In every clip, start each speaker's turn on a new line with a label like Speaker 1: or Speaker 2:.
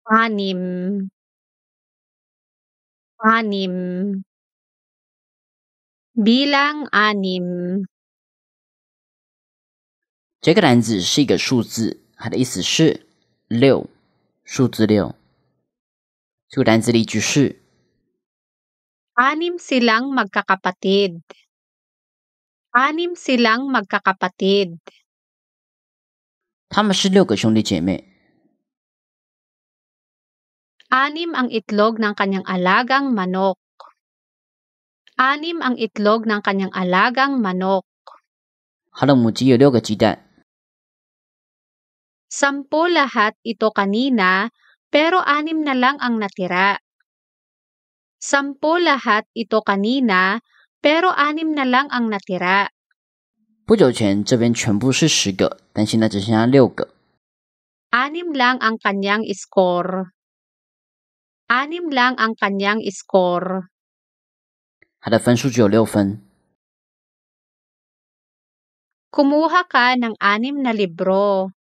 Speaker 1: anim, anim. Bilang anim.
Speaker 2: 这个单字是一个数字，它的意思是6，数字6。这个单字例句是
Speaker 1: Anim silang magkakapatid. Anim silang magkakapatid.
Speaker 2: 他们是6个兄弟姐妹。
Speaker 1: Anim ang itlog ng kanyang alagang manok. Anim ang itlog ng kanyang alagang manok.
Speaker 2: 他的母鸡有6个鸡蛋。
Speaker 1: 10 lahat ito kanina, pero 6 na lang ang natira. 10 lahat ito kanina, pero 6 na lang ang natira.
Speaker 2: 不久前这边全部是10个，但现在只剩下6个。
Speaker 1: 6 lang ang kanyang score. 6 lang ang kanyang score.
Speaker 2: 他的分数只有6分。
Speaker 1: Kumuha ka ng 6 na libro.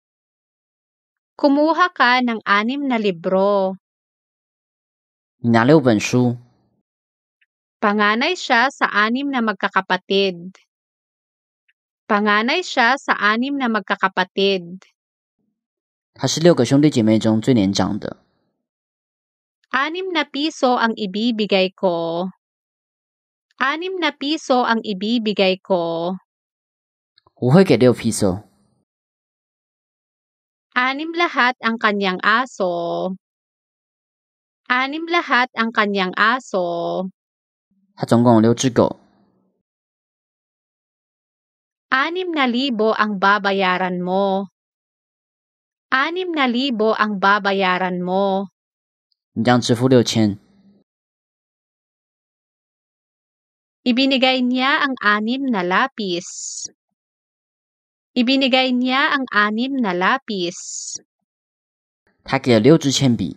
Speaker 1: Kumuha ka ng 6 na libro.
Speaker 2: 你拿6本书。
Speaker 1: Panganay siya sa 6 na magkakapatid. Panganay siya sa 6 na magkakapatid.
Speaker 2: 他是6个兄弟姐妹中最年长的。
Speaker 1: 6 na piso ang ibibigay ko. 6 na piso ang ibibigay ko.
Speaker 2: 我会给6 piso。6
Speaker 1: lahat ang kanyang aso. 6 lahat ang kanyang aso.
Speaker 2: 他总共有6只狗。
Speaker 1: 6,000 ang babayaran mo. 6,000 ang babayaran mo.
Speaker 2: 你将支付6000。
Speaker 1: Ibinigay niya ang 6 na lapis. Ibinigay niya ang 6 na lapis.
Speaker 2: 他给了6支铅笔。